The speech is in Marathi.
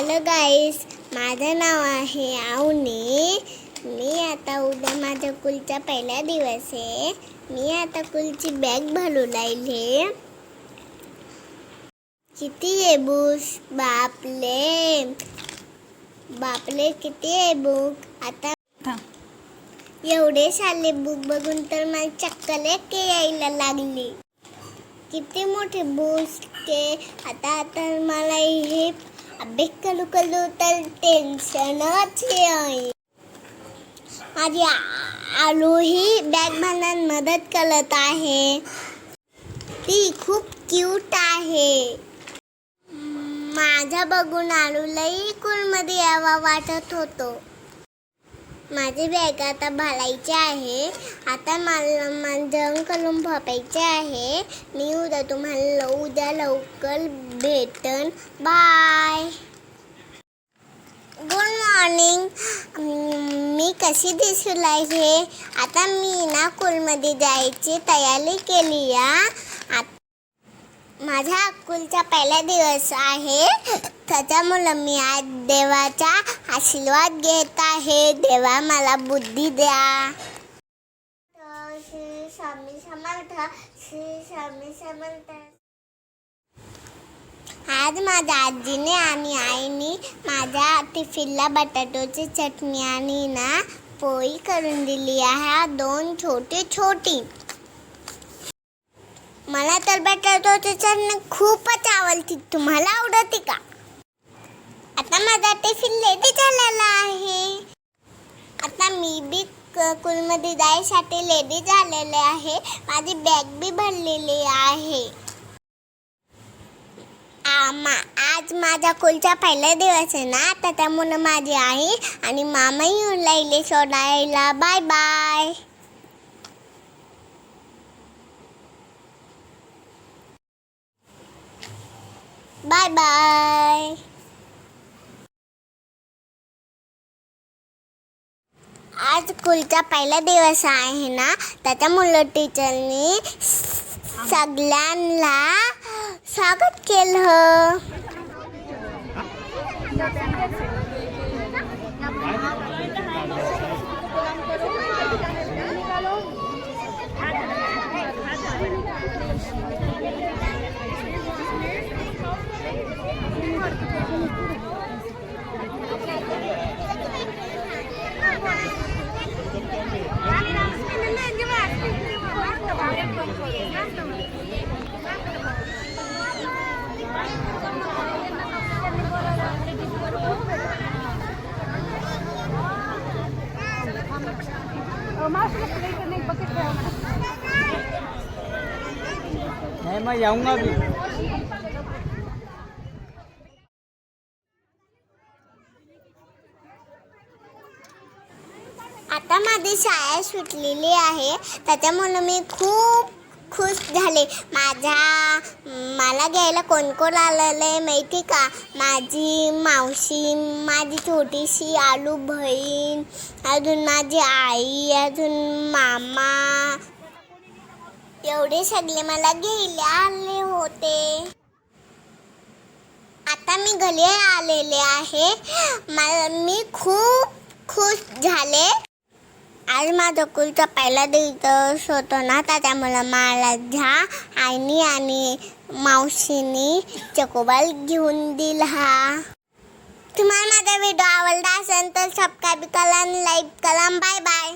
हॅलो गाईस, माझं नाव आहे अवनी. मी आता उद्या माझ्या कुलचा पहिला दिवस आहे. मी आता कुलची बॅग भरू राहिले. किती आहे बुक्स? बापले बापले किती आहे बुक. आता एवढे सारे बुक बघून तर मला चक्कर यायला लागली. किती मोठे बुक्स ते. आता मला हे अभ्यास करू तर टेन्शनच आहे. माझी आलू ही बॅग भरण्यात मदत करत आहे. ती खूप क्यूट आहे. माझ्या बघून आलूलाही स्कूलमध्ये यावा वाटत होतो. माझी बॅग आता भरायची आहे. आता मला माझं कलम भरायचे आहे. मी उद्या लवकर भेटन. बाय. Good morning. मी कशी दिसू लागले? आता मी ना स्कूलमध्ये जायची तयारी केली आहे. माझ्या स्कूलचा पहिला दिवस आहे. त्याच्यामुळे मी आज देवाचा आशीर्वाद घेत आहे. देवा मला बुद्धी द्या. श्री स्वामी समर्थ. श्री स्वामी समर्थ. आज माझ्या आजीने आणि आईने माझ्या टिफिनला बटाट्याची चटणी आणि ना पोळी करून दिली आहे. दोन छोटी. मला तर बटाट्याची चटणी खूपच आवडते. तुम्हाला आवडते का? आता माझा टिफिन रेडी झालेला आहे. आता मी बी स्कूलमध्ये जायसाठी रेडी झालेले आहे. माझी बॅग बी भरलेली आहे. आज माझ्या स्कूलचा पहिला दिवस आहे ना, तर त्यामुळे माझी आई आणि मामा येऊन राहिले सोडायला. Bye bye. Bye bye. आज स्कूलचा पहिला दिवस आहे ना, त्याच्यामुळे टीचरनी सगळ्यांना स्वागत केलं. मैं जाऊंगा भी. आता माझी शाळा सुटलेली आहे. त्याच्यामुळे मी खूप खुश झाले. मला घ्यायला कोण आलेलं आहे माहिती का? माझी मावशी, माझी छोटीशी आलू बहीण, अजून माझी आई, अजून मामा, एवढे सगळे मला घ्यायला आले होते. आता मी घरी आलेले आहे. मी खूप खुश झाले. आज माझा स्कूलचा पहिला दिवस होतो ना, त्यामुळे मला आईनी आणि मावशीनी चकोबाल घेऊन दिला. तुम्हाला माझा व्हिडिओ आवडला असेल तर सबस्क्राईब करा आणि लाईक करा. Bye bye.